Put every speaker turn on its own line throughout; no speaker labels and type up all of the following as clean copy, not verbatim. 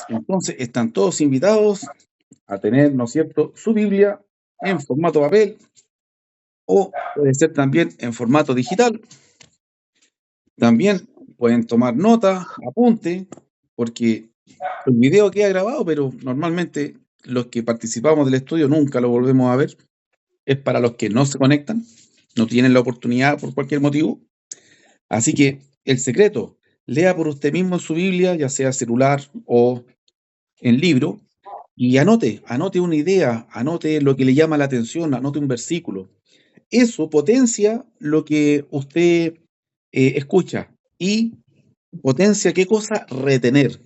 Entonces, están todos invitados a tener, ¿no es cierto?, su Biblia en formato papel o puede ser también en formato digital. También pueden tomar nota, apunte, porque el video queda grabado, pero normalmente los que participamos del estudio nunca lo volvemos a ver. Es para los que no se conectan, no tienen la oportunidad por cualquier motivo. Así que el secreto, lea por usted mismo en su Biblia, ya sea celular o en libro, y anote una idea, anote lo que le llama la atención, anote un versículo. Eso potencia lo que usted escucha y potencia qué cosa retener.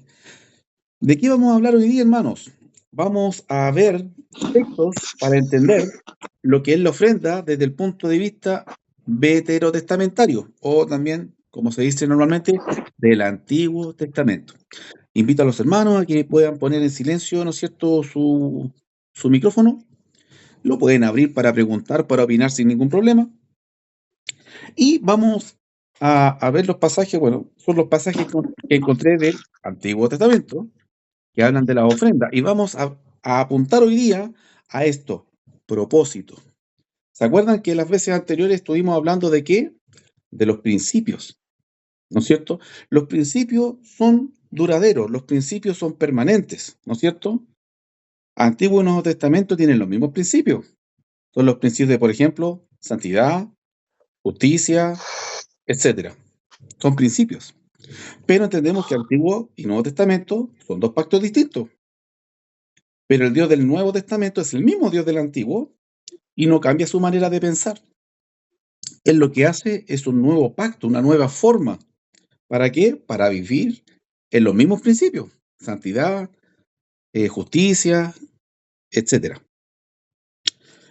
¿De qué vamos a hablar hoy día, hermanos? Vamos a ver textos para entender lo que es la ofrenda desde el punto de vista veterotestamentario, o también, como se dice normalmente, del Antiguo Testamento. Invito a los hermanos a que puedan poner en silencio, ¿no es cierto?, su micrófono. Lo pueden abrir para preguntar, para opinar sin ningún problema. Y vamos a ver los pasajes, bueno, son los pasajes que encontré del Antiguo Testamento que hablan de la ofrenda. Y vamos a apuntar hoy día a esto, propósito. ¿Se acuerdan que las veces anteriores estuvimos hablando de qué? De los principios, ¿no es cierto? Los principios son duraderos, los principios son permanentes, ¿no es cierto? Antiguo y Nuevo Testamento tienen los mismos principios. Son los principios de, por ejemplo, santidad, justicia, etcétera. Son principios. Pero entendemos que Antiguo y Nuevo Testamento son dos pactos distintos. Pero el Dios del Nuevo Testamento es el mismo Dios del Antiguo y no cambia su manera de pensar. Él lo que hace es un nuevo pacto, una nueva forma. ¿Para qué? Para vivir en los mismos principios, santidad, justicia, etcétera.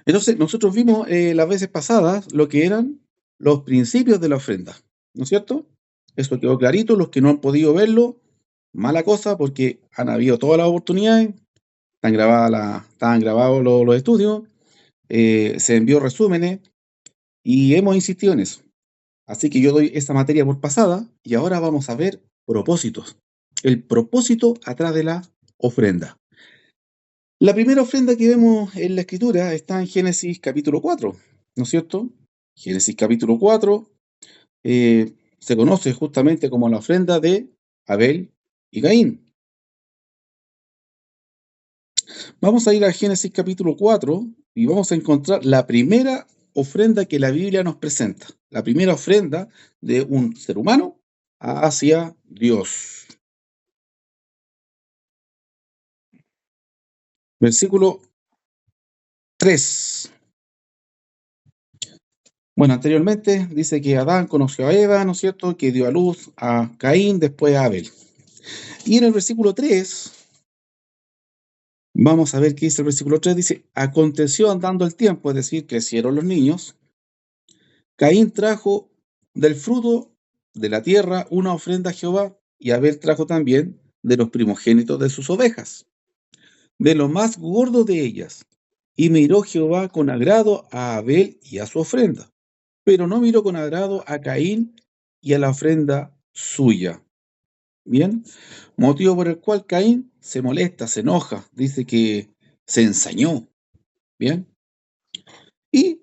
Entonces, nosotros vimos las veces pasadas lo que eran los principios de la ofrenda, ¿no es cierto? Eso quedó clarito. Los que no han podido verlo, mala cosa, porque han habido todas las oportunidades, estaban grabados los estudios, se envió resúmenes y hemos insistido en eso. Así que yo doy esa materia por pasada y ahora vamos a ver propósitos. El propósito atrás de la ofrenda. La primera ofrenda que vemos en la escritura está en Génesis capítulo 4, ¿no es cierto? Génesis capítulo 4 se conoce justamente como la ofrenda de Abel y Caín. Vamos a ir a Génesis capítulo 4 y vamos a encontrar la primera ofrenda que la Biblia nos presenta. La primera ofrenda de un ser humano hacia Dios. Versículo 3. Bueno, anteriormente dice que Adán conoció a Eva, ¿no es cierto? Que dio a luz a Caín, después a Abel. Y en el versículo 3, vamos a ver qué dice el versículo 3. Dice, aconteció andando el tiempo, es decir, crecieron los niños. Caín trajo del fruto de la tierra una ofrenda a Jehová, y Abel trajo también de los primogénitos de sus ovejas, de lo más gordo de ellas. Y miró Jehová con agrado a Abel y a su ofrenda, pero no miró con agrado a Caín y a la ofrenda suya. Bien, motivo por el cual Caín se molesta, se enoja, dice que se ensañó. Bien, y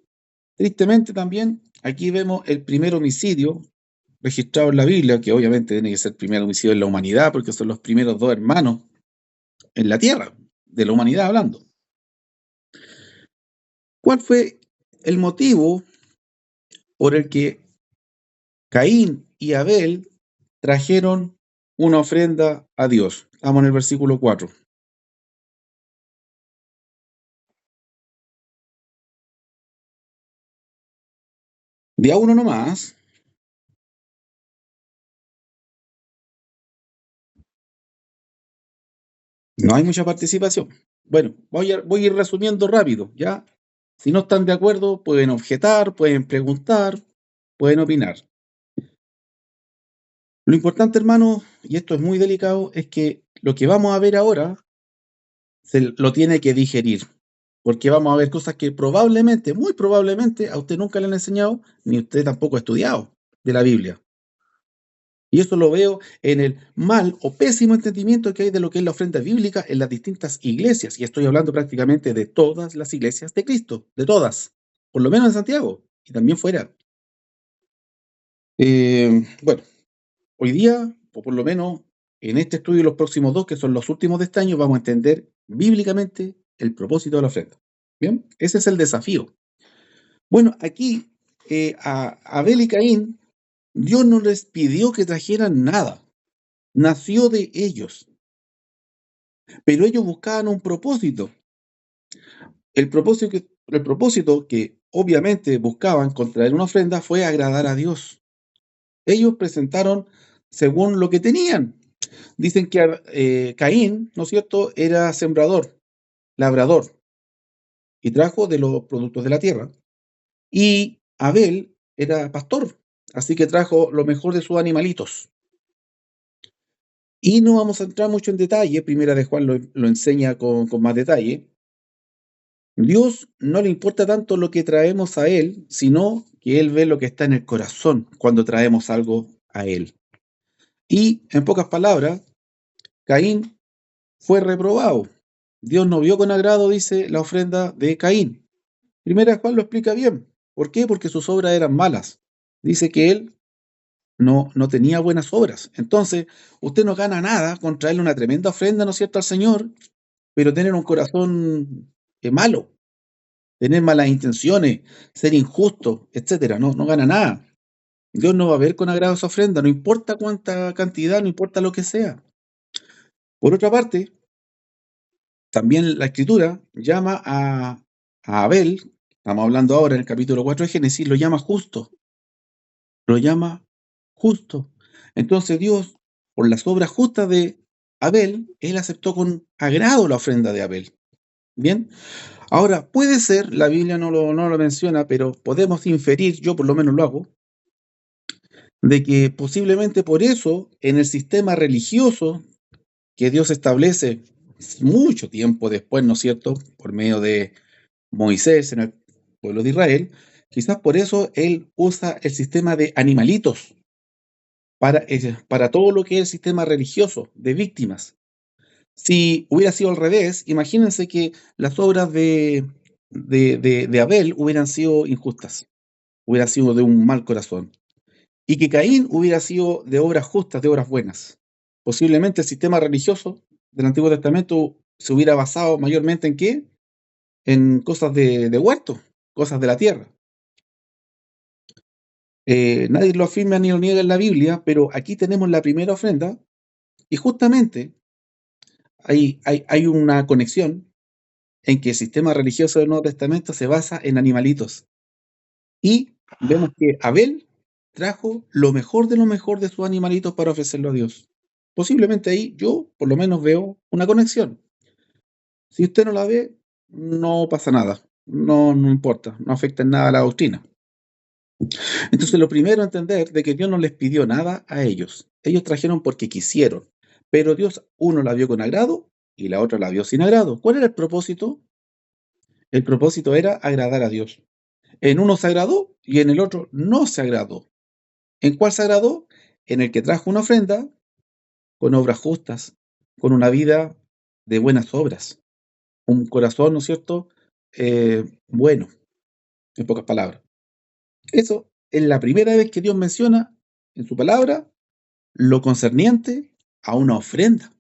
tristemente también aquí vemos el primer homicidio registrado en la Biblia, que obviamente tiene que ser el primer homicidio en la humanidad, porque son los primeros dos hermanos en la tierra, de la humanidad hablando. ¿Cuál fue el motivo por el que Caín y Abel trajeron una ofrenda a Dios? Estamos en el versículo 4. De a uno nomás. No hay mucha participación. Bueno, voy a ir resumiendo rápido, ¿ya? Si no están de acuerdo, pueden objetar, pueden preguntar, pueden opinar. Lo importante, hermano, y esto es muy delicado, es que lo que vamos a ver ahora se lo tiene que digerir, porque vamos a ver cosas que probablemente, muy probablemente, a usted nunca le han enseñado, ni usted tampoco ha estudiado de la Biblia. Y eso lo veo en el mal o pésimo entendimiento que hay de lo que es la ofrenda bíblica en las distintas iglesias. Y estoy hablando prácticamente de todas las iglesias de Cristo, de todas, por lo menos en Santiago y también fuera. Bueno, hoy día, o por lo menos en este estudio y los próximos dos, que son los últimos de este año, vamos a entender bíblicamente el propósito de la ofrenda. Bien, ese es el desafío. Bueno, aquí a Abel y Caín, Dios no les pidió que trajeran nada, nació de ellos, pero ellos buscaban un propósito. El propósito que obviamente buscaban con traer una ofrenda fue agradar a Dios. Ellos presentaron según lo que tenían. Dicen que Caín, ¿no es cierto?, era sembrador, labrador, y trajo de los productos de la tierra. Y Abel era pastor, así que trajo lo mejor de sus animalitos. Y no vamos a entrar mucho en detalle, Primera de Juan lo enseña con más detalle. Dios no le importa tanto lo que traemos a Él, sino que Él ve lo que está en el corazón cuando traemos algo a Él. Y, en pocas palabras, Caín fue reprobado. Dios no vio con agrado, dice la ofrenda de Caín. Primera de Juan lo explica bien. ¿Por qué? Porque sus obras eran malas. Dice que él no tenía buenas obras. Entonces, usted no gana nada con traerle una tremenda ofrenda, ¿no es cierto?, al Señor, pero tener un corazón malo, tener malas intenciones, ser injusto, etcétera. No gana nada. Dios no va a ver con agrado esa ofrenda, no importa cuánta cantidad, no importa lo que sea. Por otra parte, también la Escritura llama a Abel, estamos hablando ahora en el capítulo 4 de Génesis, lo llama justo, lo llama justo. Entonces Dios, por las obras justas de Abel, él aceptó con agrado la ofrenda de Abel. Bien, ahora puede ser, la Biblia no lo menciona, pero podemos inferir, yo por lo menos lo hago, de que posiblemente por eso en el sistema religioso que Dios establece mucho tiempo después, ¿no es cierto?, por medio de Moisés en el pueblo de Israel, quizás por eso él usa el sistema de animalitos para todo lo que es el sistema religioso de víctimas. Si hubiera sido al revés, imagínense que las obras de Abel hubieran sido injustas, hubiera sido de un mal corazón, y que Caín hubiera sido de obras justas, de obras buenas. Posiblemente el sistema religioso del Antiguo Testamento se hubiera basado mayormente en qué? En cosas de huerto, cosas de la tierra. Nadie lo afirma ni lo niega en la Biblia, pero aquí tenemos la primera ofrenda y justamente hay una conexión en que el sistema religioso del Nuevo Testamento se basa en animalitos. Y vemos que Abel trajo lo mejor de lo mejor de sus animalitos para ofrecerlo a Dios. Posiblemente ahí yo por lo menos veo una conexión. Si usted no la ve, no pasa nada. No importa, no afecta en nada a la doctrina. Entonces, lo primero a entender de que Dios no les pidió nada a ellos. Ellos trajeron porque quisieron, pero Dios uno la vio con agrado y la otra la vio sin agrado. ¿Cuál era el propósito? El propósito era agradar a Dios. En uno se agradó y en el otro no se agradó. ¿En cuál se agradó? En el que trajo una ofrenda con obras justas, con una vida de buenas obras, un corazón, ¿no es cierto?, bueno, en pocas palabras. Eso es la primera vez que Dios menciona en su palabra lo concerniente a una ofrenda.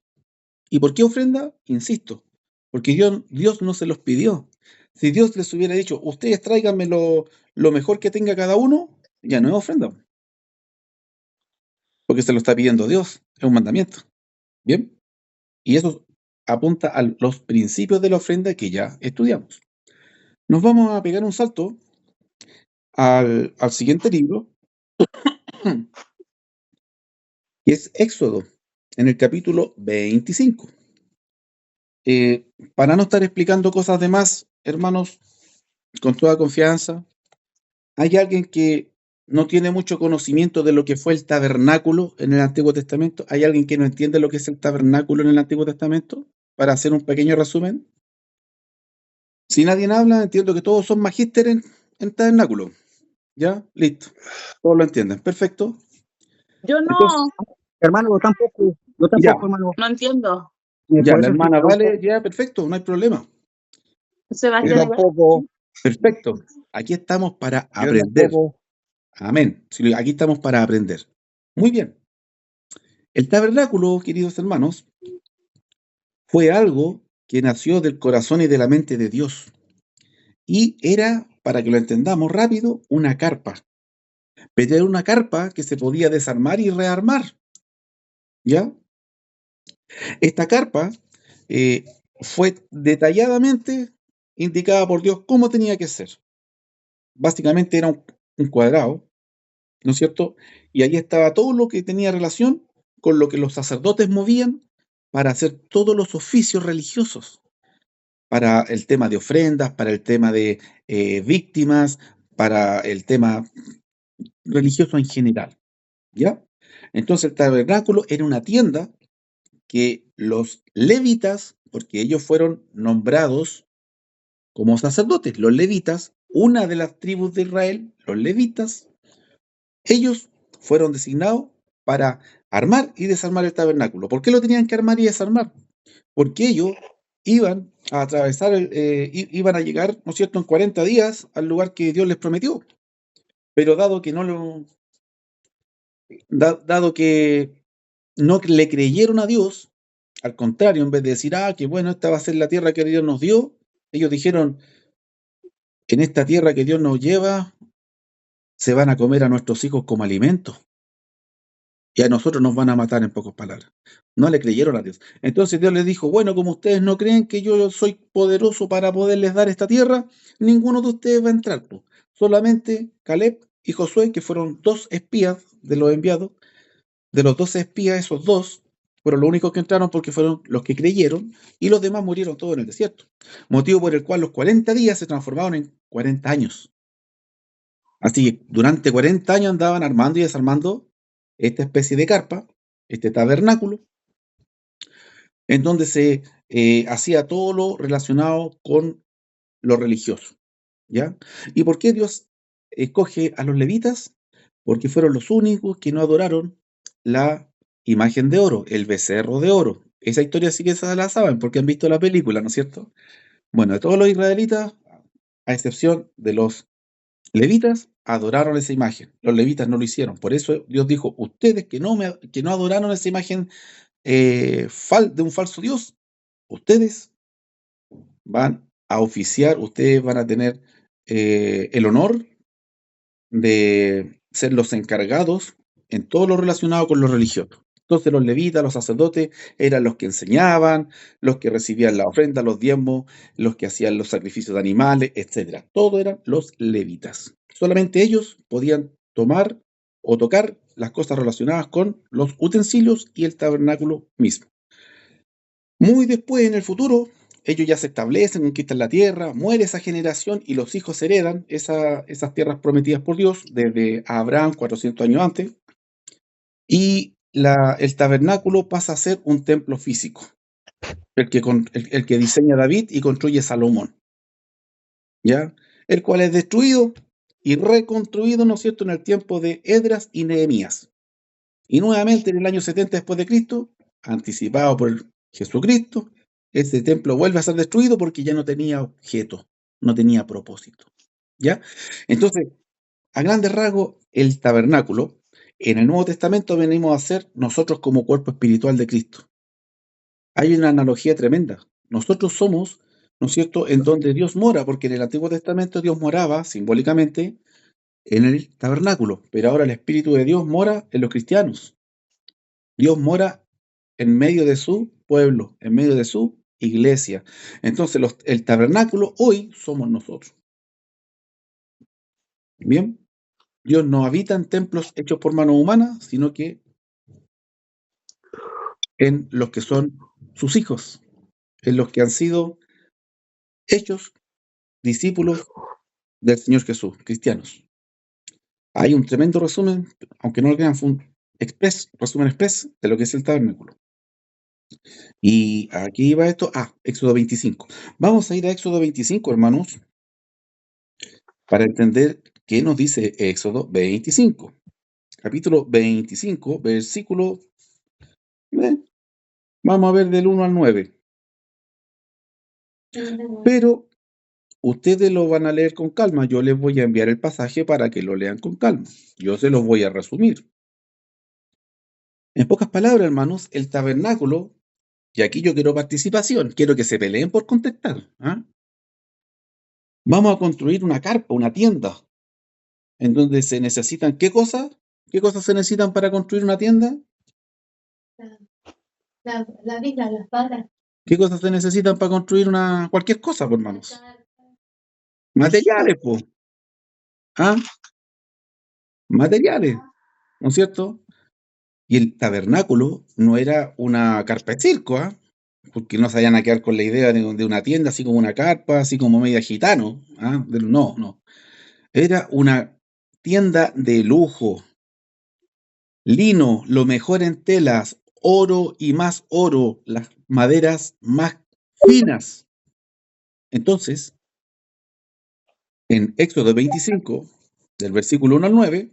¿Y por qué ofrenda? Insisto, porque Dios no se los pidió. Si Dios les hubiera dicho, ustedes tráiganme lo mejor que tenga cada uno, ya no es ofrenda, porque se lo está pidiendo Dios, es un mandamiento. ¿Bien? Y eso apunta a los principios de la ofrenda que ya estudiamos. Nos vamos a pegar un salto al siguiente libro, que es Éxodo, en el capítulo 25. Para no estar explicando cosas de más, hermanos, con toda confianza, hay alguien que no tiene mucho conocimiento de lo que fue el tabernáculo en el Antiguo Testamento. ¿Hay alguien que no entiende lo que es el tabernáculo en el Antiguo Testamento? Para hacer un pequeño resumen. Si nadie habla, entiendo que todos son magísteres en tabernáculo. ¿Ya? Listo. Todos lo entienden. Perfecto.
Yo
Entonces,
Hermano, yo tampoco,
ya,
hermano.
no entiendo.
ya,
Por
la
eso estoy
hermana
preguntando.
Vale, ya, perfecto, no hay problema.
Yo
Sebastián, igual.
tampoco,
Perfecto. Aquí estamos para
yo
aprender.
tampoco.
Amén. Sí, aquí estamos para aprender. Muy bien. El tabernáculo, queridos hermanos, fue algo que nació del corazón y de la mente de Dios. Y era, para que lo entendamos rápido, una carpa. Pero era una carpa que se podía desarmar y rearmar. ¿Ya? Esta carpa fue detalladamente indicada por Dios cómo tenía que ser. Básicamente era un cuadrado, ¿no es cierto? Y ahí estaba todo lo que tenía relación con lo que los sacerdotes movían para hacer todos los oficios religiosos, para el tema de ofrendas, para el tema de víctimas, para el tema religioso en general, ¿ya? Entonces el tabernáculo era una tienda que los levitas, porque ellos fueron nombrados como sacerdotes, los levitas, una de las tribus de Israel, los levitas, ellos fueron designados para armar y desarmar el tabernáculo. ¿Por qué lo tenían que armar y desarmar? Porque ellos iban a atravesar, iban a llegar, ¿no es cierto?, en 40 días al lugar que Dios les prometió. Pero dado que no le creyeron a Dios, al contrario, en vez de decir, que bueno, esta va a ser la tierra que Dios nos dio, ellos dijeron, en esta tierra que Dios nos lleva, se van a comer a nuestros hijos como alimento. Y a nosotros nos van a matar, en pocas palabras. No le creyeron a Dios. Entonces Dios les dijo, bueno, como ustedes no creen que yo soy poderoso para poderles dar esta tierra, ninguno de ustedes va a entrar. Solamente Caleb y Josué, que fueron dos espías de los enviados, de los 12 espías, esos dos fueron los únicos que entraron porque fueron los que creyeron, y los demás murieron todos en el desierto. Motivo por el cual los 40 días se transformaron en 40 años. Así que durante 40 años andaban armando y desarmando esta especie de carpa, este tabernáculo, en donde se hacía todo lo relacionado con lo religioso, ¿ya? ¿Y por qué Dios escoge a los levitas? Porque fueron los únicos que no adoraron la imagen de oro, el becerro de oro. Esa historia sí que se la saben porque han visto la película, ¿no es cierto? Bueno, de todos los israelitas, a excepción de los levitas, adoraron esa imagen. Los levitas no lo hicieron. Por eso Dios dijo, ustedes que no adoraron esa imagen de un falso Dios, ustedes van a oficiar, ustedes van a tener el honor de ser los encargados en todo lo relacionado con lo religioso. Entonces los levitas, los sacerdotes, eran los que enseñaban, los que recibían la ofrenda, los diezmos, los que hacían los sacrificios de animales, etc. Todo eran los levitas. Solamente ellos podían tomar o tocar las cosas relacionadas con los utensilios y el tabernáculo mismo. Muy después, en el futuro, ellos ya se establecen, conquistan la tierra, muere esa generación y los hijos heredan esas tierras prometidas por Dios desde Abraham 400 años antes, y el tabernáculo pasa a ser un templo físico, el que diseña David y construye Salomón, ¿ya? El cual es destruido y reconstruido, ¿no es cierto?, en el tiempo de Esdras y Nehemías. Y nuevamente en el año 70 después de Cristo, anticipado por Jesucristo, ese templo vuelve a ser destruido porque ya no tenía objeto, no tenía propósito. ¿Ya? Entonces, a grandes rasgos, el tabernáculo, en el Nuevo Testamento venimos a ser nosotros como cuerpo espiritual de Cristo. Hay una analogía tremenda. Nosotros somos, ¿no es cierto?, en donde Dios mora, porque en el Antiguo Testamento Dios moraba simbólicamente en el tabernáculo, pero ahora el Espíritu de Dios mora en los cristianos. Dios mora en medio de su pueblo, en medio de su iglesia. Entonces, el tabernáculo hoy somos nosotros. Bien, Dios no habita en templos hechos por mano humana, sino que en los que son sus hijos, en los que han sido hechos discípulos del Señor Jesús, cristianos. Hay un tremendo resumen, aunque no lo crean, fue un resumen express de lo que es el tabernáculo. Y aquí va esto, Éxodo 25. Vamos a ir a Éxodo 25, hermanos, para entender qué nos dice Éxodo 25. capítulo 25, versículo, vamos a ver del 1 al 9. Pero ustedes lo van a leer con calma. Yo les voy a enviar el pasaje para que lo lean con calma. Yo se los voy a resumir. En pocas palabras, hermanos, el tabernáculo, y aquí yo quiero participación, quiero que se peleen por contestar. Vamos a construir una carpa, una tienda, en donde se necesitan, ¿qué cosas? ¿Qué cosas se necesitan para construir una tienda?
La viga, las patas.
¿Qué cosas se necesitan para construir cualquier cosa, por hermanos? Materiales, pues. Materiales, ¿no es cierto? Y el tabernáculo no era una carpa de circo, porque no se vayan a quedar con la idea de una tienda así como una carpa, así como media gitano. No, no. Era una tienda de lujo, lino, lo mejor en telas, oro y más oro, las maderas más finas. Entonces, en Éxodo 25, del versículo 1 al 9,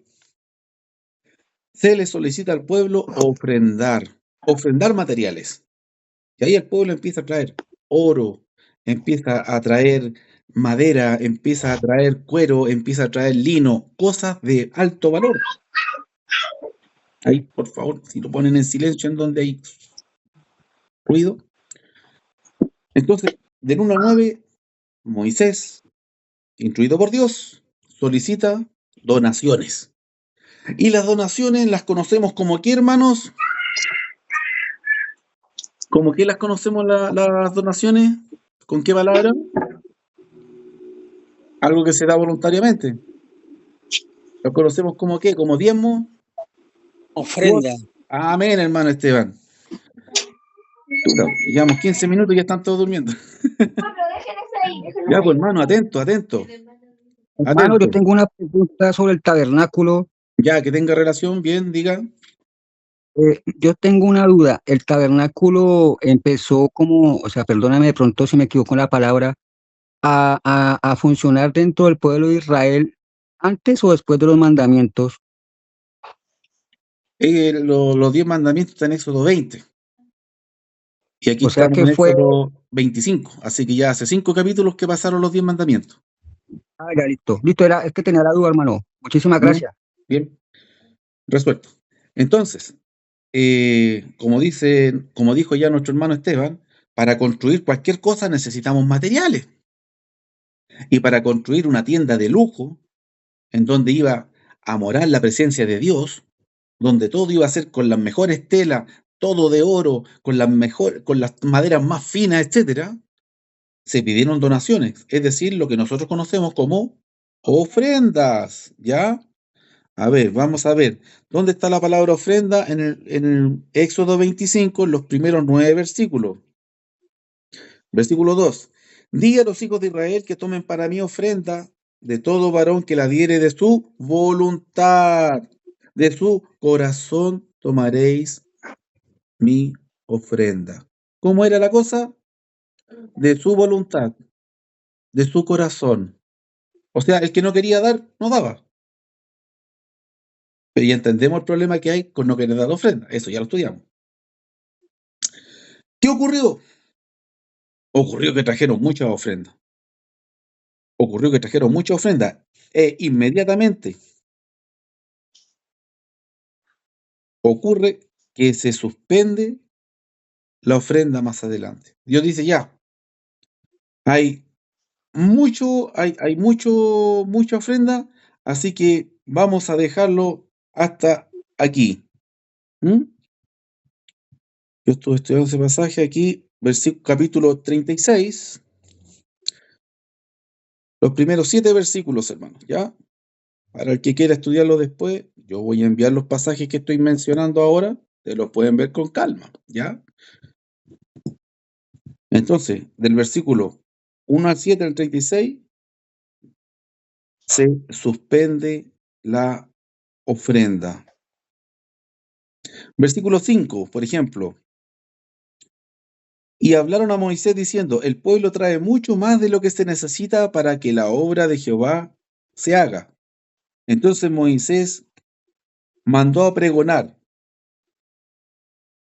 se le solicita al pueblo ofrendar materiales. Y ahí el pueblo empieza a traer oro, empieza a traer madera, empieza a traer cuero, empieza a traer lino, cosas de alto valor. Ahí, por favor, si lo ponen en silencio en donde hay ruido. Entonces, del 1 al 9, Moisés, instruido por Dios, solicita donaciones. Y las donaciones las conocemos como ¿qué, hermanos? ¿Cómo qué las conocemos las donaciones? ¿Con qué palabra? Algo que se da voluntariamente. ¿Lo conocemos como qué? ¿Como diezmo?
Ofrenda.
Amén, hermano Esteban. Llevamos 15 minutos y ya están todos durmiendo. Ya, pues, hermano, atento.
Hermano, yo tengo una pregunta sobre el tabernáculo.
Ya, que tenga relación, bien, diga.
Yo tengo una duda. El tabernáculo empezó como, o sea, perdóname de pronto si me equivoco en la palabra, a funcionar dentro del pueblo de Israel antes o después de los mandamientos.
Los 10 mandamientos están en Éxodo 20. Y aquí
O sea
estamos
que
en
fue,
Éxodo 25. Así que ya hace 5 capítulos que pasaron los 10 mandamientos.
ya listo, es que tenía la duda, hermano. Muchísimas
¿No?
gracias.
Bien, resuelto. Entonces, como dijo ya nuestro hermano Esteban, para construir cualquier cosa necesitamos materiales. Y para construir una tienda de lujo, en donde iba a morar la presencia de Dios, donde todo iba a ser con las mejores telas, todo de oro, con las maderas más finas, etcétera, se pidieron donaciones, es decir, lo que nosotros conocemos como ofrendas, ¿ya? A ver, vamos a ver, ¿dónde está la palabra ofrenda? En el Éxodo 25, en los primeros 9 versículos. Versículo 2. Di a los hijos de Israel que tomen para mí ofrenda de todo varón que la diere de su voluntad, de su corazón tomaréis mi ofrenda. ¿Cómo era la cosa? De su voluntad, de su corazón. O sea, el que no quería dar, no daba. Pero ya entendemos el problema que hay con no querer dar ofrenda. Eso ya lo estudiamos. ¿Qué ocurrió? Ocurrió que trajeron muchas ofrendas. E inmediatamente ocurre que se suspende la ofrenda más adelante. Dios dice, ya, hay mucha ofrenda, así que vamos a dejarlo hasta aquí. ¿Mm? Yo estuve estudiando ese pasaje aquí, capítulo 36, los primeros 7 versículos, hermanos, ¿ya? Para el que quiera estudiarlo después, yo voy a enviar los pasajes que estoy mencionando ahora, te los pueden ver con calma, ¿ya? Entonces, del versículo 1 al 7 del 36, se suspende la ofrenda. Versículo 5, por ejemplo. Y hablaron a Moisés diciendo, el pueblo trae mucho más de lo que se necesita para que la obra de Jehová se haga. Entonces Moisés mandó a pregonar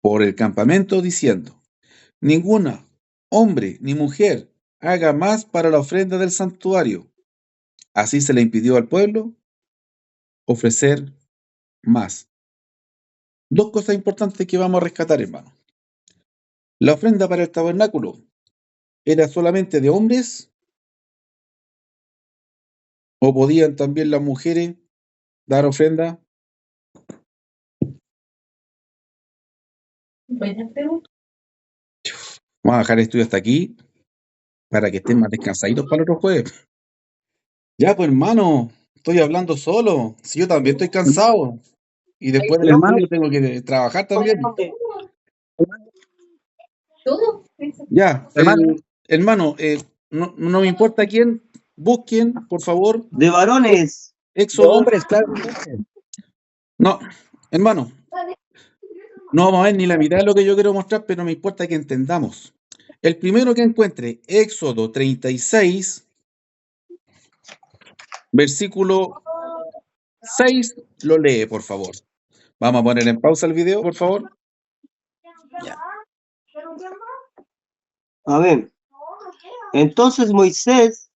por el campamento diciendo: ninguna hombre ni mujer haga más para la ofrenda del santuario. Así se le impidió al pueblo ofrecer más. Dos cosas importantes que vamos a rescatar, hermano. La ofrenda para el tabernáculo era solamente de hombres, o podían también las mujeres dar ofrenda.
Buena pregunta.
Vamos a dejar el estudio hasta aquí para que estén más descansaditos para el otro jueves. Ya, pues hermano, estoy hablando solo. Si yo también estoy cansado. Y después del
Hermano,
estudio tengo que trabajar también.
¿Todo?
Ya,
hermano,
hermano, no me importa quién, busquen, por favor,
De varones.
de
Éxodo.
hombres, claro.
No, hermano, no vamos a ver ni la mitad de lo que yo quiero mostrar, pero me importa que entendamos. El primero que encuentre, Éxodo 36, versículo 6, lo lee, por favor. Vamos a poner en pausa el video, por favor.
A ver. Entonces Moisés,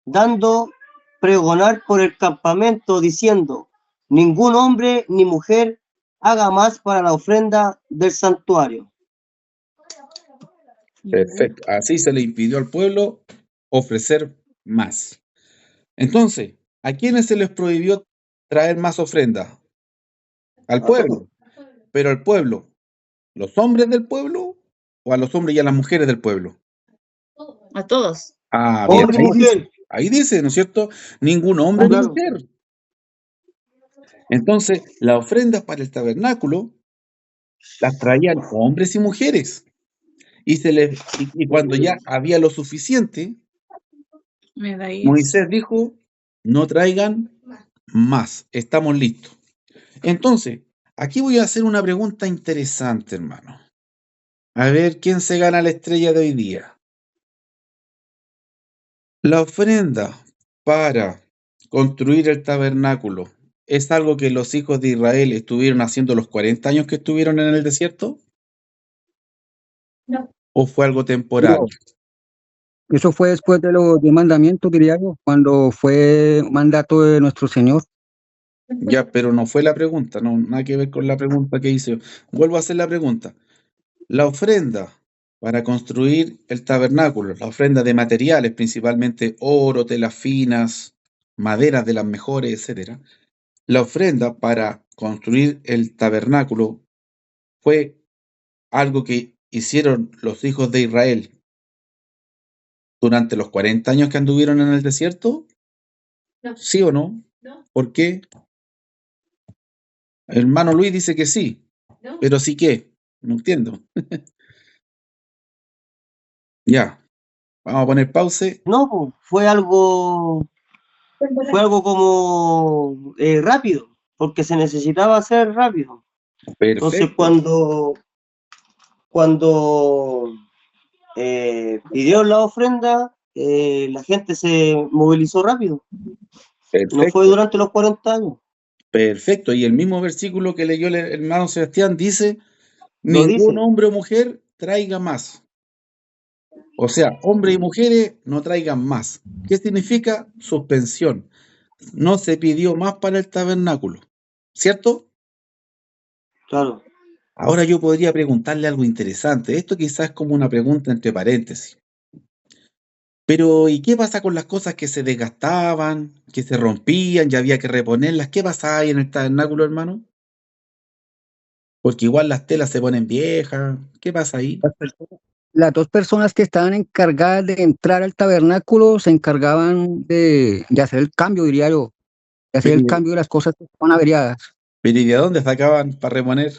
dando pregonar por el campamento, diciendo: ningún hombre ni mujer haga más para la ofrenda del santuario.
Perfecto. Así se le impidió al pueblo ofrecer más. Entonces, ¿a quiénes se les prohibió traer más ofrenda? Al pueblo. Pero al pueblo, ¿los hombres del pueblo o a los hombres y a las mujeres del pueblo?
A todos.
Ah, bien,
Hombre y mujer.
ahí dice, ¿no es cierto? Ningún hombre ni
Claro.
mujer. Entonces, las ofrendas para el tabernáculo las traían hombres y mujeres. Y cuando ya había lo suficiente, Moisés dijo: no traigan más, estamos listos. Entonces, aquí voy a hacer una pregunta interesante, hermano. A ver quién se gana la estrella de hoy día. La ofrenda para construir el tabernáculo es algo que los hijos de Israel estuvieron haciendo los 40 años que estuvieron en el desierto,
No.
¿o fue algo temporal?
No. Eso fue después de los 10 mandamientos, diría yo, cuando fue mandato de nuestro Señor.
Ya, pero no fue la pregunta, no, nada que ver con la pregunta que hice. Vuelvo a hacer la pregunta. La ofrenda para construir el tabernáculo, la ofrenda de materiales, principalmente oro, telas finas, maderas de las mejores, etcétera. La ofrenda para construir el tabernáculo fue algo que hicieron los hijos de Israel durante los 40 años que anduvieron en el desierto.
No.
¿Sí o no?
No.
¿Por qué? El hermano Luis dice que sí,
No.
pero sí que, no entiendo. Ya, vamos a poner pause.
No, pues, fue algo como rápido, porque se necesitaba hacer rápido. Entonces
Perfecto.
cuando pidieron la ofrenda, la gente se movilizó rápido. No fue durante los 40 años.
Perfecto. Y el mismo versículo que leyó el hermano Sebastián dice:
Lo
ningún
dice.
hombre o mujer traiga más. O sea, hombres y mujeres no traigan más. ¿Qué significa? Suspensión. No se pidió más para el tabernáculo, ¿cierto?
Claro.
Ahora yo podría preguntarle algo interesante. Esto quizás es como una pregunta entre paréntesis. Pero, ¿y qué pasa con las cosas que se desgastaban, que se rompían y había que reponerlas? ¿Qué pasa ahí en el tabernáculo, hermano? Porque igual las telas se ponen viejas. ¿Qué pasa ahí?
Las dos personas que estaban encargadas de entrar al tabernáculo se encargaban de hacer el cambio, diría yo, de hacer el cambio de las cosas que estaban averiadas.
¿Pero y de dónde sacaban para reponer?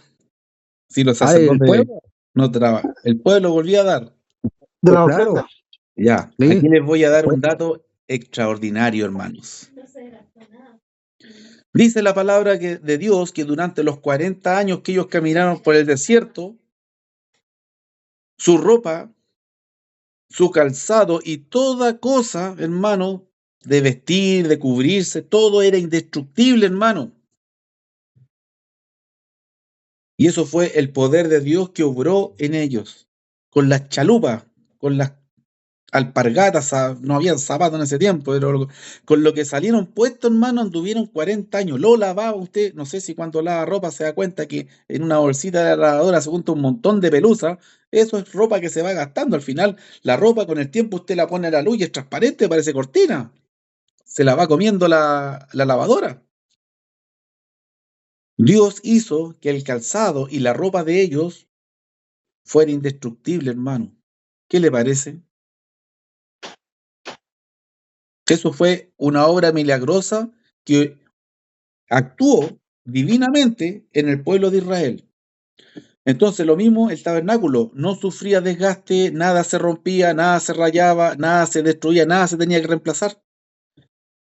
Si los
Del
sacerdotes
pueblo.
no trabajan. El pueblo volvía a dar.
De la
Claro.
ofrenda.
Ya,
Sí.
aquí les voy a dar un dato extraordinario, hermanos.
No se gastó nada.
Dice la palabra de Dios que durante los 40 años que ellos caminaron por el desierto, su ropa, su calzado y toda cosa, hermano, de vestir, de cubrirse, todo era indestructible, hermano. Y eso fue el poder de Dios que obró en ellos. Con las chalupas, con las alpargatas, no habían zapatos en ese tiempo, pero con lo que salieron puestos, hermano, anduvieron 40 años. Lo lavaba usted, no sé si cuando lava ropa se da cuenta que en una bolsita de la lavadora se junta un montón de pelusa. Eso es ropa que se va gastando. Al final, la ropa con el tiempo usted la pone a la luz y es transparente, parece cortina. Se la va comiendo la lavadora. Dios hizo que el calzado y la ropa de ellos fuera indestructible, hermano. ¿Qué le parece? Eso fue una obra milagrosa que actuó divinamente en el pueblo de Israel. Entonces, lo mismo, el tabernáculo no sufría desgaste, nada se rompía, nada se rayaba, nada se destruía, nada se tenía que reemplazar.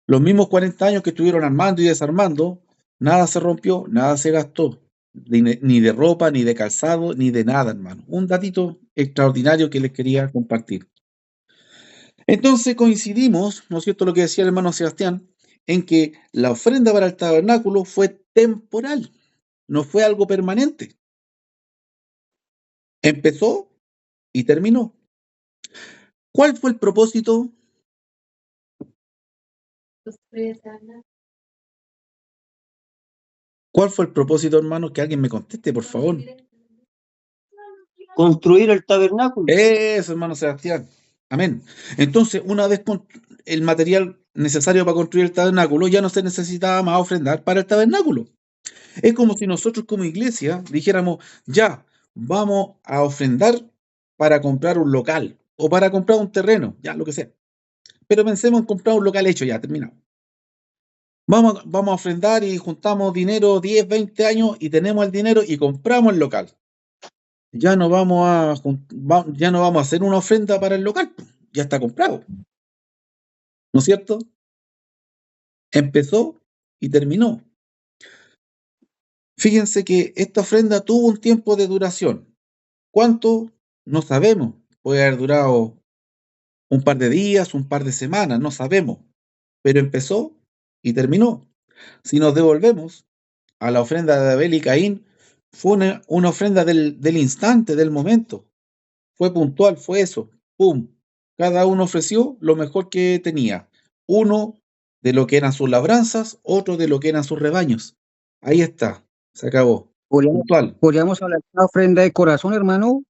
Los mismos 40 años que estuvieron armando y desarmando, nada se rompió, nada se gastó, ni de ropa, ni de calzado, ni de nada, hermano. Un datito extraordinario que les quería compartir. Entonces coincidimos, ¿no es cierto?, lo que decía el hermano Sebastián, en que la ofrenda para el tabernáculo fue temporal, no fue algo permanente. Empezó y terminó. ¿Cuál fue el propósito? ¿Cuál fue el propósito, hermano? Que alguien me conteste, por favor.
Construir el tabernáculo.
Eso, hermano Sebastián. Amén. Entonces, una vez con el material necesario para construir el tabernáculo, ya no se necesitaba más ofrendar para el tabernáculo. Es como si nosotros como iglesia dijéramos, ya, vamos a ofrendar para comprar un local o para comprar un terreno, ya, lo que sea. Pero pensemos en comprar un local hecho, ya, terminado. Vamos a ofrendar y juntamos dinero 10, 20 años y tenemos el dinero y compramos el local. Ya no vamos a hacer una ofrenda para el local, ya está comprado. ¿No es cierto? Empezó y terminó. Fíjense que esta ofrenda tuvo un tiempo de duración. ¿Cuánto? No sabemos. Puede haber durado un par de días, un par de semanas, no sabemos. Pero empezó y terminó. Si nos devolvemos a la ofrenda de Abel y Caín, fue una ofrenda del instante, del momento. Fue puntual, fue eso. ¡Pum! Cada uno ofreció lo mejor que tenía. Uno de lo que eran sus labranzas, otro de lo que eran sus rebaños. Ahí está, se acabó. Puntual.
¿Podríamos hablar de una ofrenda de corazón, hermano?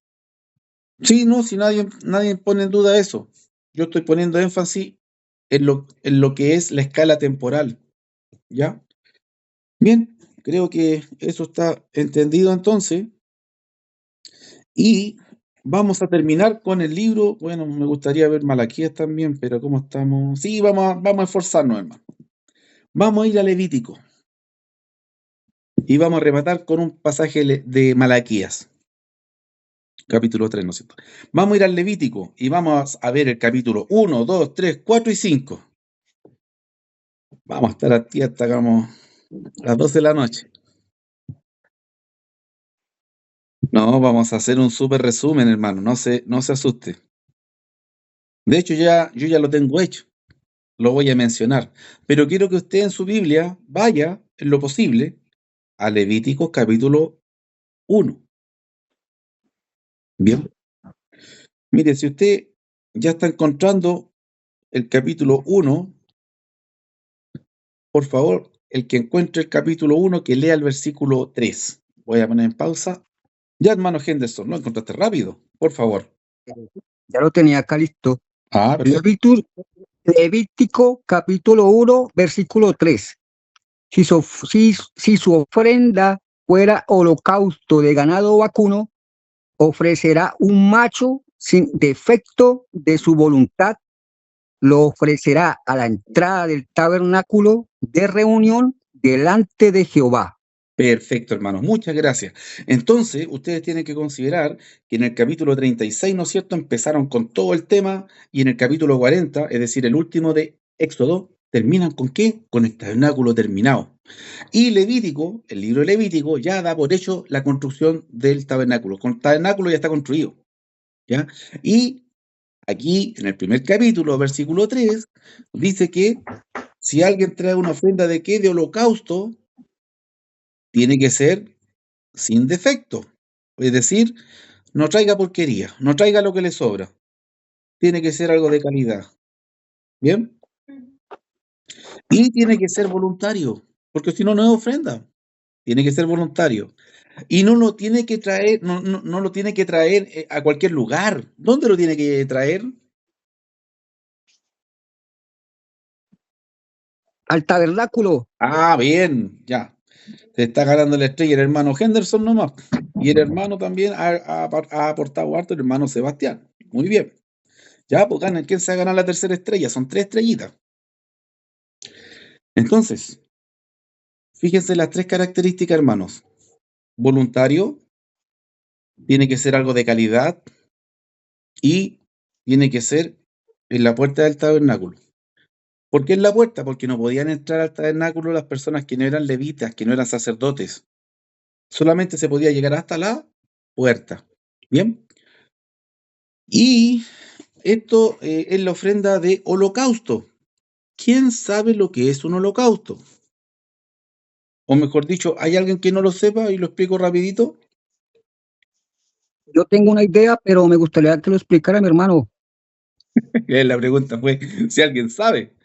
Sí, no, si nadie pone en duda eso. Yo estoy poniendo énfasis en lo que es la escala temporal. ¿Ya? Bien, creo que eso está entendido entonces. Y vamos a terminar con el libro. Bueno, me gustaría ver Malaquías también, pero ¿cómo estamos? Sí, vamos a esforzarnos, hermano. Vamos a ir a Levítico. Y vamos a rematar con un pasaje de Malaquías. Capítulo 3, ¿no es cierto? Vamos a ir al Levítico y vamos a ver el capítulo 1, 2, 3, 4 y 5. Vamos a estar aquí hasta las 12 de la noche. No, vamos a hacer un súper resumen, hermano. No se asuste. De hecho, yo ya lo tengo hecho. Lo voy a mencionar. Pero quiero que usted en su Biblia vaya, en lo posible, a Levítico capítulo 1. Bien. Mire, si usted ya está encontrando el capítulo 1, por favor, el que encuentre el capítulo 1, que lea el versículo 3. Voy a poner en pausa. Ya, hermano Henderson, lo encontraste rápido, por favor.
Ya lo tenía acá listo.
Ah, perfecto.
Levítico capítulo 1, versículo 3. Si su ofrenda fuera holocausto de ganado vacuno, ofrecerá un macho sin defecto de su voluntad, lo ofrecerá a la entrada del tabernáculo de reunión delante de Jehová.
Perfecto, hermano. Muchas gracias. Entonces, ustedes tienen que considerar que en el capítulo 36, ¿no es cierto?, empezaron con todo el tema y en el capítulo 40, es decir, el último de Éxodo, terminan ¿con qué? Con el tabernáculo terminado. Y Levítico, el libro de Levítico, ya da por hecho la construcción del tabernáculo. Con el tabernáculo ya está construido. ¿Ya? Y aquí, en el primer capítulo, versículo 3, dice que si alguien trae una ofrenda de qué, de holocausto, tiene que ser sin defecto. Es decir, no traiga porquería, no traiga lo que le sobra. Tiene que ser algo de calidad. ¿Bien? Y tiene que ser voluntario, porque si no, no es ofrenda. Tiene que ser voluntario. Y no lo tiene que traer, no lo tiene que traer a cualquier lugar. ¿Dónde lo tiene que traer?
Al tabernáculo.
Ah, bien, ya. Se está ganando la estrella el hermano Henderson nomás. Y el hermano también ha aportado harto, el hermano Sebastián. Muy bien. Ya, pues ganen. ¿Quién se va a ganar la tercera estrella? Son 3 estrellitas. Entonces, fíjense las 3 características, hermanos. Voluntario, tiene que ser algo de calidad y tiene que ser en la puerta del tabernáculo. ¿Por qué en la puerta? Porque no podían entrar al tabernáculo las personas que no eran levitas, que no eran sacerdotes. Solamente se podía llegar hasta la puerta. ¿Bien? Y esto es la ofrenda de holocausto. ¿Quién sabe lo que es un holocausto? O mejor dicho, ¿hay alguien que no lo sepa y lo explico rapidito?
Yo tengo una idea, pero me gustaría que lo explicara mi hermano.
La pregunta fue si alguien sabe.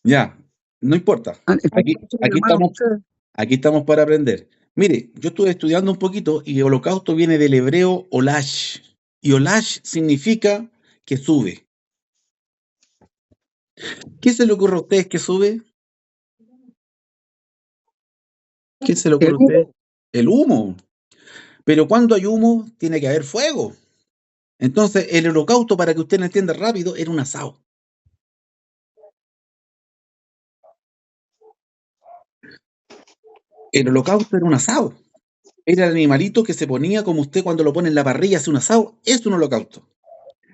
Ya, no importa. Aquí,
Entonces, mi
aquí
hermano,
estamos, aquí estamos para aprender. Mire, yo estuve estudiando un poquito y holocausto viene del hebreo olash. Y olash significa que sube. ¿Qué se le ocurre a ustedes que sube? ¿Qué se le ocurre
el
a
humo.
ustedes? El humo. Pero cuando hay humo, tiene que haber fuego. Entonces, el holocausto, para que usted lo entienda rápido, era un asado. El holocausto era un asado. Era el animalito que se ponía como usted cuando lo pone en la parrilla, hace un asado. Es un holocausto.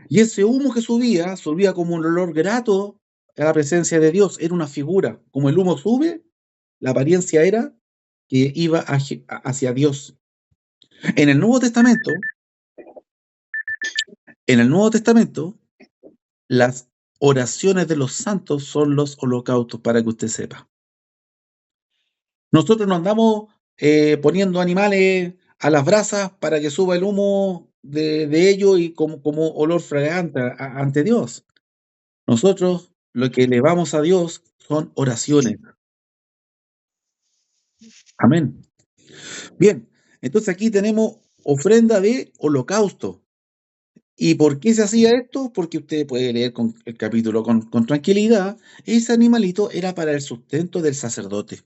Y ese humo que subía, subía como un olor grato a la presencia de Dios. Era una figura. Como el humo sube, la apariencia era que iba hacia Dios. En el Nuevo Testamento, en el Nuevo Testamento, las oraciones de los santos son los holocaustos, para que usted sepa. Nosotros nos andamos poniendo animales a las brasas para que suba el humo de ellos y como olor fragante ante Dios. Nosotros lo que elevamos a Dios son oraciones. Amén. Bien, entonces aquí tenemos ofrenda de holocausto. ¿Y por qué se hacía esto? Porque usted puede leer el capítulo con tranquilidad. Ese animalito era para el sustento del sacerdote.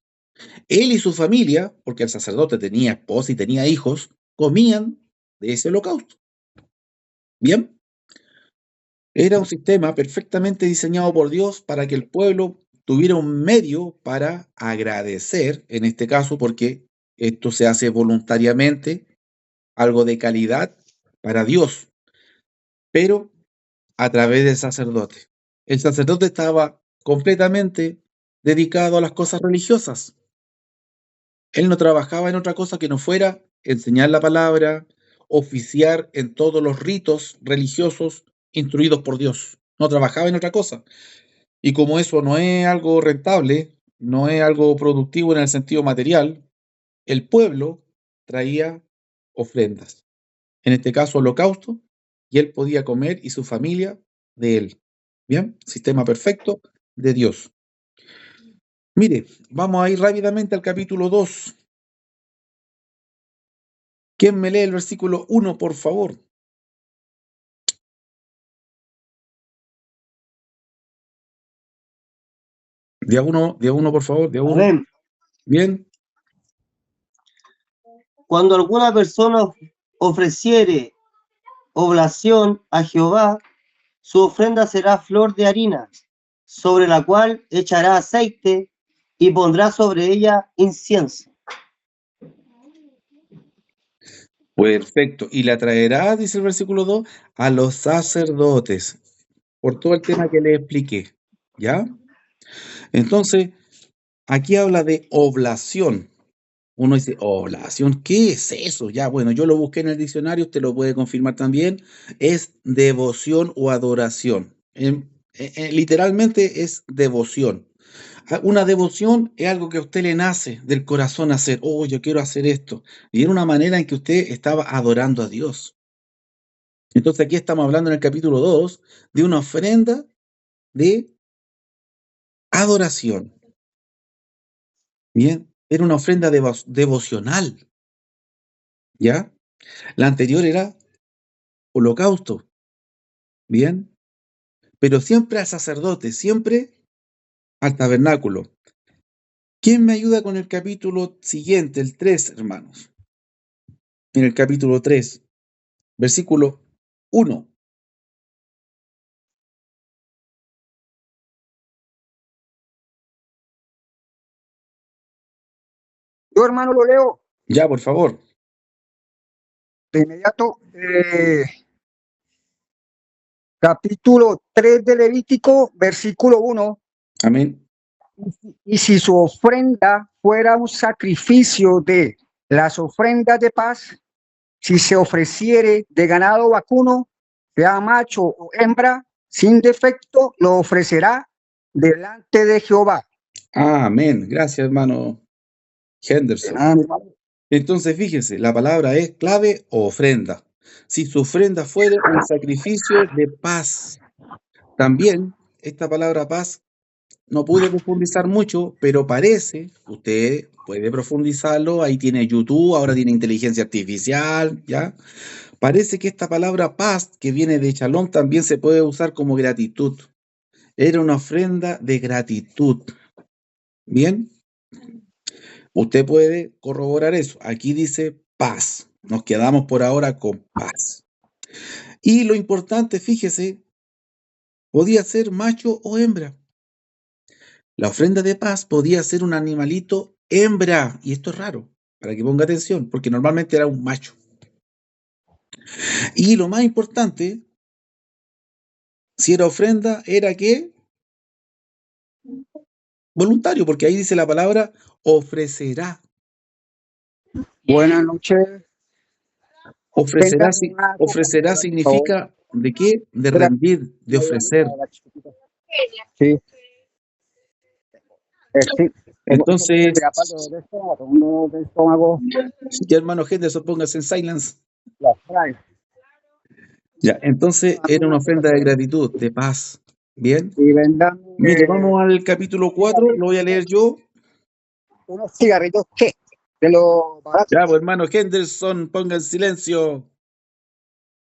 Él y su familia, porque el sacerdote tenía esposa y tenía hijos, comían de ese holocausto. Bien, era un sistema perfectamente diseñado por Dios para que el pueblo tuviera un medio para agradecer, en este caso, porque esto se hace voluntariamente, algo de calidad para Dios, pero a través del sacerdote. El sacerdote estaba completamente dedicado a las cosas religiosas. Él no trabajaba en otra cosa que no fuera enseñar la palabra, oficiar en todos los ritos religiosos instruidos por Dios. No trabajaba en otra cosa. Y como eso no es algo rentable, no es algo productivo en el sentido material, el pueblo traía ofrendas. En este caso, holocausto, y él podía comer y su familia de él. Bien, sistema perfecto de Dios. Mire, vamos a ir rápidamente al capítulo 2. ¿Quién me lee el versículo 1, por favor? De a uno, por favor, de a uno.
Amén.
Bien,
Cuando alguna persona ofreciere oblación a Jehová, su ofrenda será flor de harina, sobre la cual echará aceite y pondrá sobre ella incienso.
perfecto. Y la traerá, dice el versículo 2, a los sacerdotes, por todo el tema que les expliqué. ¿Ya? Entonces, aquí habla de oblación. Uno dice, oblación, ¿qué es eso? Ya, bueno, yo lo busqué en el diccionario, usted lo puede confirmar también. Es devoción o adoración. Literalmente es devoción. Una devoción es algo que a usted le nace del corazón hacer. Oh, yo quiero hacer esto. Y era una manera en que usted estaba adorando a Dios. Entonces aquí estamos hablando en el capítulo 2 de una ofrenda de adoración. Bien, era una ofrenda devocional. ¿Ya? La anterior era holocausto. Bien, pero siempre al sacerdote, siempre al tabernáculo. ¿Quién me ayuda con el capítulo siguiente, el 3, hermanos? En el capítulo 3, versículo 1.
Yo, hermano, lo leo
Ya, por favor.
de inmediato. Capítulo 3 de Levítico, versículo 1.
Amén.
Y si su ofrenda fuera un sacrificio de las ofrendas de paz, si se ofreciere de ganado vacuno, sea macho o hembra, sin defecto, lo ofrecerá delante de Jehová.
Amén. Gracias, hermano Henderson.
Ah, mi hermano.
Entonces, fíjese, la palabra es clave o ofrenda. Si su ofrenda fuera un sacrificio de paz. También, esta palabra paz no pude profundizar mucho, pero parece, usted puede profundizarlo, ahí tiene YouTube, ahora tiene inteligencia artificial, ¿ya? Parece que esta palabra paz, que viene de Shalom, también se puede usar como gratitud. Era una ofrenda de gratitud. ¿Bien? Usted puede corroborar eso. Aquí dice paz. Nos quedamos por ahora con paz. Y lo importante, fíjese, podía ser macho o hembra. La ofrenda de paz podía ser un animalito hembra. Y esto es raro, para que ponga atención, porque normalmente era un macho. Y lo más importante, si era ofrenda, era que voluntario, porque ahí dice la palabra ofrecerá.
Buenas noches.
Ofrecerá,
Tengan una
ofrecerá
Coca-Cola, por favor.
significa ¿de qué? De rendir, de ofrecer.
Sí. Sí.
Entonces,
De aparte de estómago, de estómago,
ya hermano Henderson, póngase en silence.
las trae.
Ya, entonces era una ofrenda de gratitud, de paz. Bien.
Y vendan
Mire, vamos al capítulo 4, lo voy a leer yo.
unos cigarrillos que de los baratos.
Ya, pues, hermano Henderson, ponga en silencio.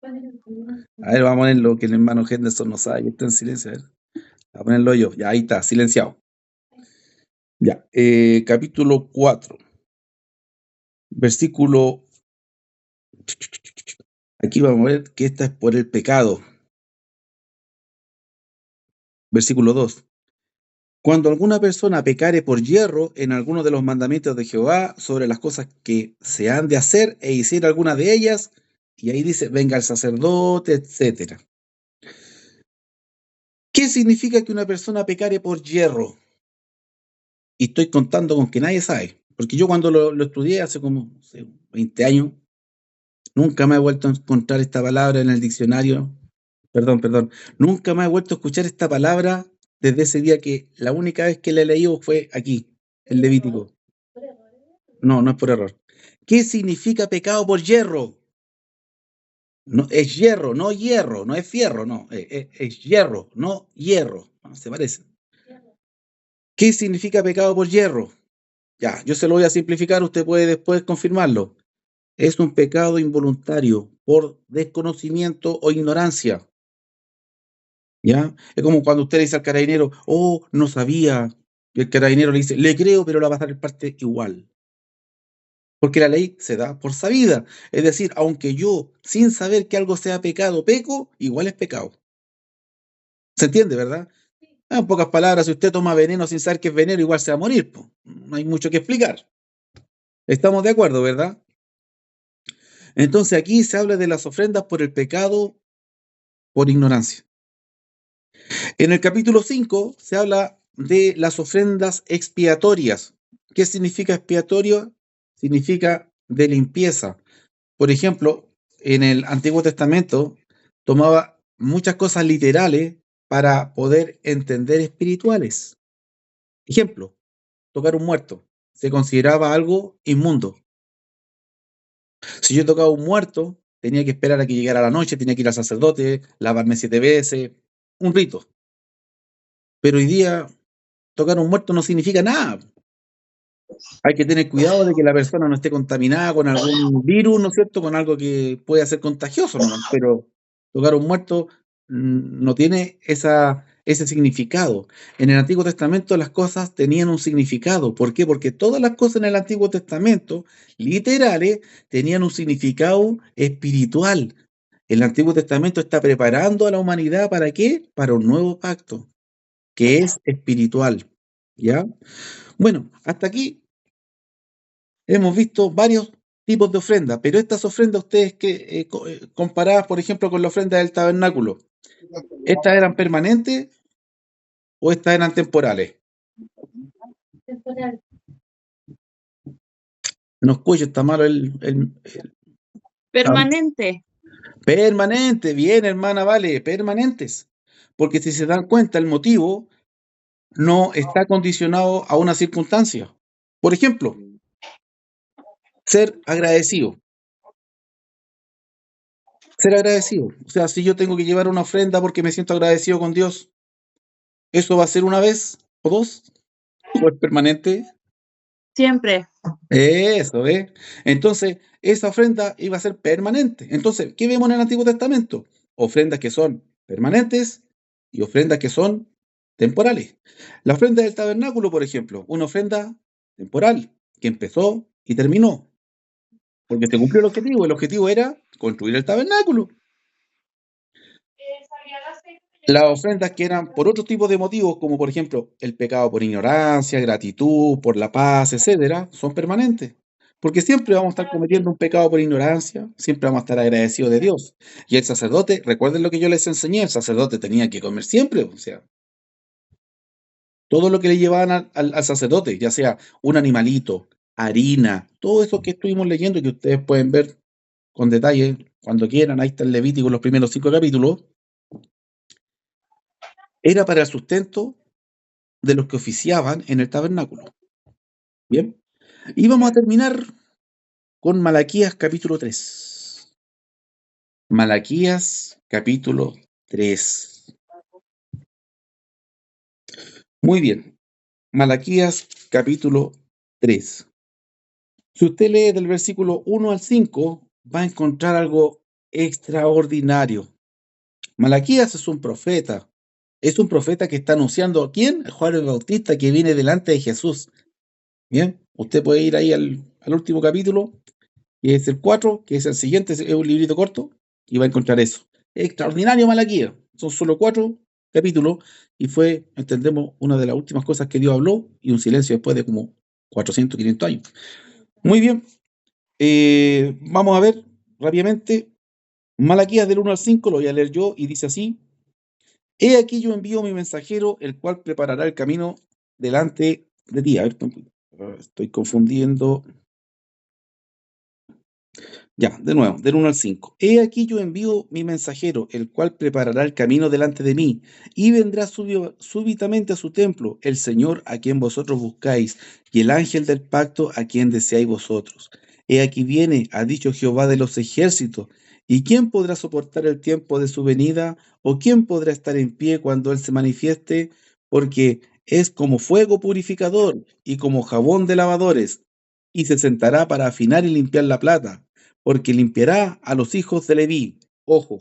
A ver, vamos a ponerlo, que el hermano Henderson no sabe, está en silencio. A ver, voy a ponerlo yo. Ya, ahí está, silenciado. Ya, capítulo 4, versículo. Aquí vamos a ver que esta es por el pecado. Versículo 2. Cuando alguna persona pecare por yerro en alguno de los mandamientos de Jehová sobre las cosas que se han de hacer e hiciera alguna de ellas, y ahí dice, venga el sacerdote, etc. ¿Qué significa que una persona pecare por yerro? Y estoy contando con que nadie sabe, porque yo cuando lo estudié hace como 20 años, nunca me he vuelto a encontrar esta palabra en el diccionario. Perdón. Nunca me he vuelto a escuchar esta palabra desde ese día que la única vez que la he leído fue aquí, en Levítico. No, no es por error. ¿Qué significa pecado por yerro? No, es hierro, no hierro, no es fierro, no. Es hierro, no hierro. No, se parecen. ¿Qué significa pecado por yerro? Ya, yo se lo voy a simplificar, usted puede después confirmarlo. Es un pecado involuntario por desconocimiento o ignorancia. ¿Ya? Es como cuando usted le dice al carabinero, oh, no sabía. Y el carabinero le dice, le creo, pero la va a dar el parte igual. Porque la ley se da por sabida. Es decir, aunque yo, sin saber que algo sea pecado, peco, igual es pecado. ¿Se entiende, verdad? En pocas palabras, si usted toma veneno sin saber que es veneno, igual se va a morir. Po. No hay mucho que explicar. Estamos de acuerdo, ¿verdad? Entonces aquí se habla de las ofrendas por el pecado, por ignorancia. En el capítulo 5 se habla de las ofrendas expiatorias. ¿Qué significa expiatorio? Significa de limpieza. Por ejemplo, en el Antiguo Testamento tomaba muchas cosas literales para poder entender espirituales. Ejemplo, tocar un muerto. Se consideraba algo inmundo. Si yo tocaba un muerto, tenía que esperar a que llegara la noche, tenía que ir al sacerdote, lavarme 7 veces, un rito. Pero hoy día, tocar un muerto no significa nada. Hay que tener cuidado de que la persona no esté contaminada con algún virus, ¿no es cierto? Con algo que pueda ser contagioso, ¿no? Pero tocar un muerto no tiene ese significado. En el Antiguo Testamento las cosas tenían un significado. ¿Por qué? Porque todas las cosas en el Antiguo Testamento, literales, tenían un significado espiritual. El Antiguo Testamento está preparando a la humanidad ¿para qué? Para un nuevo pacto, que es espiritual. ¿Ya? Bueno, hasta aquí hemos visto varios tipos de ofrendas, pero estas ofrendas ustedes comparadas, por ejemplo, con la ofrenda del tabernáculo, ¿estas eran permanentes o estas eran temporales?
Temporal.
No escucho, está malo
Permanente.
permanente, bien, hermana, vale, permanentes. Porque si se dan cuenta, el motivo no está condicionado a una circunstancia. Por ejemplo, ser agradecido. Ser agradecido. O sea, si yo tengo que llevar una ofrenda porque me siento agradecido con Dios, ¿eso va a ser una vez o dos? ¿O es permanente?
Siempre.
Eso, ¿eh? Entonces, esa ofrenda iba a ser permanente. Entonces, ¿qué vemos en el Antiguo Testamento? Ofrendas que son permanentes y ofrendas que son temporales. La ofrenda del tabernáculo, por ejemplo, una ofrenda temporal que empezó y terminó, porque se cumplió el objetivo. El objetivo era construir el tabernáculo. Las ofrendas que eran por otro tipo de motivos, como por ejemplo el pecado por ignorancia, gratitud, por la paz, etcétera, son permanentes. Porque siempre vamos a estar cometiendo un pecado por ignorancia, siempre vamos a estar agradecidos de Dios. Y el sacerdote, recuerden lo que yo les enseñé, el sacerdote tenía que comer siempre, o sea, todo lo que le llevaban al sacerdote, ya sea un animalito, harina, todo eso que estuvimos leyendo y que ustedes pueden ver con detalle cuando quieran, ahí está el Levítico, los primeros 5 capítulos, era para el sustento de los que oficiaban en el tabernáculo. Bien, y vamos a terminar con Malaquías capítulo 3. Malaquías capítulo 3. Muy bien, Malaquías capítulo 3. Si usted lee del versículo 1 al 5, va a encontrar algo extraordinario. Malaquías es un profeta. Es un profeta que está anunciando a quién? Juan el Bautista, que viene delante de Jesús. Bien, usted puede ir ahí al último capítulo, que es el 4, que es el siguiente, es un librito corto, y va a encontrar eso. Extraordinario Malaquías. Son solo 4 capítulos, y fue, entendemos, una de las últimas cosas que Dios habló, y un silencio después de como 400, 500 años. Muy bien, vamos a ver rápidamente. Malaquías del 1 al 5, lo voy a leer yo, y dice así: He aquí yo envío mi mensajero, el cual preparará el camino delante de ti. A ver, estoy confundiendo. Ya, de nuevo, del 1 al 5. He aquí yo envío mi mensajero, el cual preparará el camino delante de mí, y vendrá súbitamente a su templo el Señor a quien vosotros buscáis, y el ángel del pacto a quien deseáis vosotros. He aquí viene, ha dicho Jehová de los ejércitos, ¿y quién podrá soportar el tiempo de su venida? ¿O quién podrá estar en pie cuando Él se manifieste? Porque es como fuego purificador y como jabón de lavadores, y se sentará para afinar y limpiar la plata, porque limpiará a los hijos de Leví, ojo,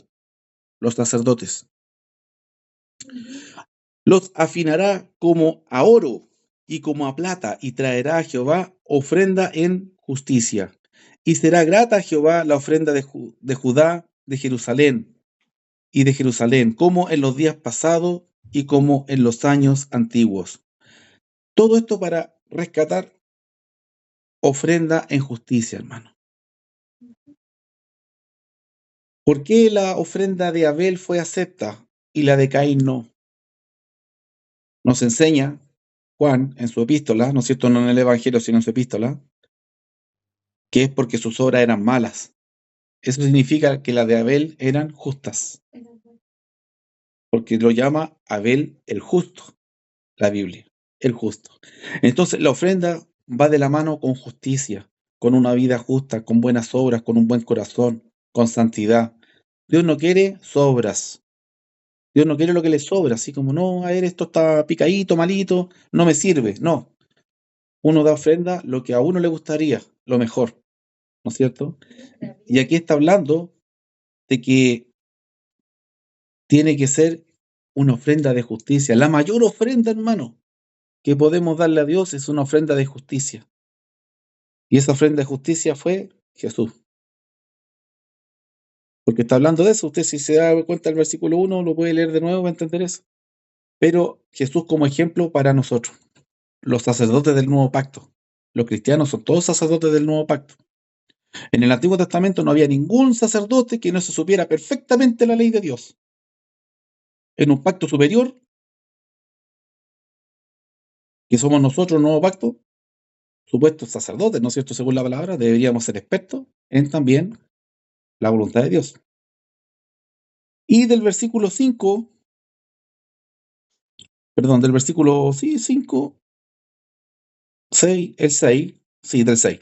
los sacerdotes. Los afinará como a oro y como a plata, y traerá a Jehová ofrenda en justicia. Y será grata a Jehová la ofrenda de Judá, de Jerusalén y de Jerusalén, como en los días pasados y como en los años antiguos. Todo esto para rescatar ofrenda en justicia, hermano. ¿Por qué la ofrenda de Abel fue acepta y la de Caín no? Nos enseña Juan en su epístola, ¿no es cierto? No en el Evangelio, sino en su epístola, que es porque sus obras eran malas. Eso significa que las de Abel eran justas, porque lo llama Abel el justo, la Biblia. el justo. Entonces, la ofrenda va de la mano con justicia, con una vida justa, con buenas obras, con un buen corazón, con santidad. Dios no quiere sobras. Dios no quiere lo que le sobra, así como, no, a ver, esto está picadito, malito, no me sirve. No, uno da ofrenda lo que a uno le gustaría, lo mejor, ¿no es cierto? Y aquí está hablando de que tiene que ser una ofrenda de justicia. La mayor ofrenda, hermano, que podemos darle a Dios es una ofrenda de justicia. Y esa ofrenda de justicia fue Jesús. Porque está hablando de eso. Usted, si se da cuenta del versículo 1, lo puede leer de nuevo para entender eso. Pero Jesús como ejemplo para nosotros, los sacerdotes del nuevo pacto. Los cristianos son todos sacerdotes del nuevo pacto. En el Antiguo Testamento no había ningún sacerdote que no se supiera perfectamente la ley de Dios. En un pacto superior, que somos nosotros, el nuevo pacto, supuestos sacerdotes, ¿no es cierto? Según la palabra, deberíamos ser expertos en también la voluntad de Dios. Y del versículo 5, perdón, del versículo 5, 6, el 6, sí, del 6.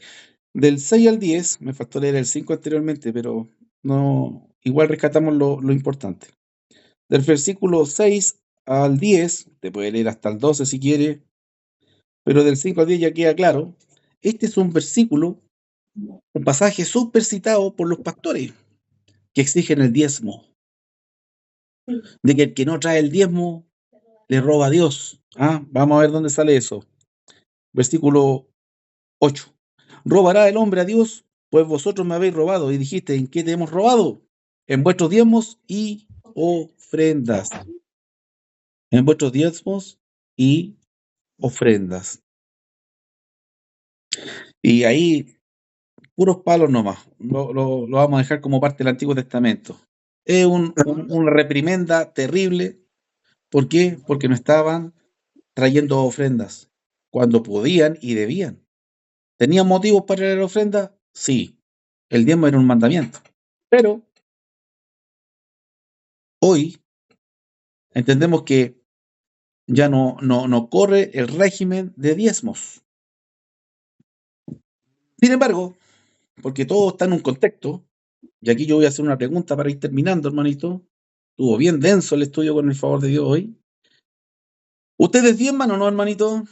Del 6 al 10, me faltó leer el 5 anteriormente, pero no, igual rescatamos lo importante. Del versículo 6 al 10, te puede leer hasta el 12 si quiere, pero del 5 al 10 ya queda claro. Este es un versículo, un pasaje súper citado por los pastores que exigen el diezmo. De que el que no trae el diezmo le roba a Dios. Vamos a ver dónde sale eso. Versículo 8. ¿Robará el hombre a Dios? Pues vosotros me habéis robado. Y dijiste, ¿en qué te hemos robado? En vuestros diezmos y ofrendas. En vuestros diezmos y ofrendas. Y ahí, puros palos nomás. Lo vamos a dejar como parte del Antiguo Testamento. Es una reprimenda terrible. ¿Por qué? Porque no estaban trayendo ofrendas cuando podían y debían. ¿Tenían motivos para traer ofrenda? Sí. El diezmo era un mandamiento. Pero hoy entendemos que ya no corre el régimen de diezmos. Sin embargo, porque todo está en un contexto, y aquí yo voy a hacer una pregunta para ir terminando, hermanito. Estuvo bien denso el estudio con el favor de Dios hoy. ¿Ustedes diezman o no, hermanito?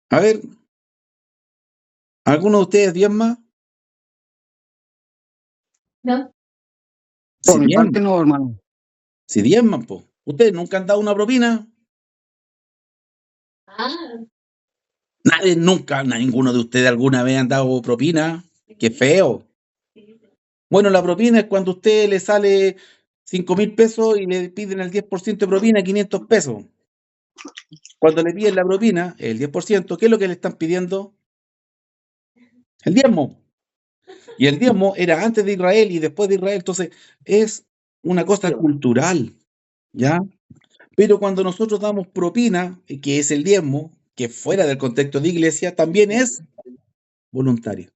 A ver, ¿alguno de ustedes diezma?
No.
Por mi
diezman,
parte no, hermano.
si diezman, pues. ¿Ustedes nunca han dado una propina? Nadie, nunca, ninguno de ustedes alguna vez han dado propina. Qué feo. Bueno, la propina es cuando a usted le sale 5.000 pesos y le piden el 10% de propina, 500 pesos. Cuando le piden la propina, el 10%, ¿qué es lo que le están pidiendo? El diezmo. Y el diezmo era antes de Israel y después de Israel. Entonces, es una cosa cultural, ¿ya? Pero cuando nosotros damos propina, que es el diezmo, que fuera del contexto de iglesia, también es voluntario.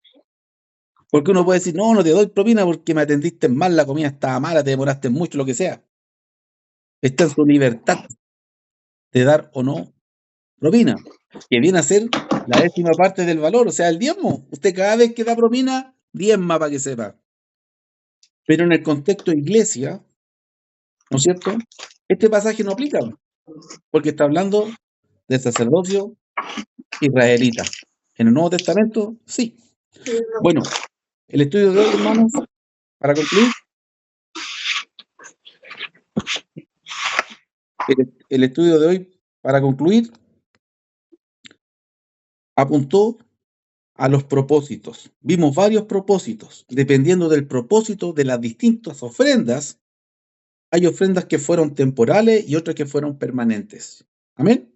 Porque uno puede decir, no te doy propina porque me atendiste mal, la comida estaba mala, te demoraste mucho, lo que sea. Está en su libertad de dar o no propina, que viene a ser la 10ª parte del valor, o sea, el diezmo. Usted cada vez que da propina, diezma para que sepa. Pero en el contexto de iglesia, ¿no es cierto? Este pasaje no aplica, porque está hablando del sacerdocio israelita. En el Nuevo Testamento, sí. Bueno, el estudio de hoy, hermanos, para concluir, el estudio de hoy, para concluir, apuntó a los propósitos. Vimos varios propósitos. Dependiendo del propósito de las distintas ofrendas, hay ofrendas que fueron temporales y otras que fueron permanentes. Amén.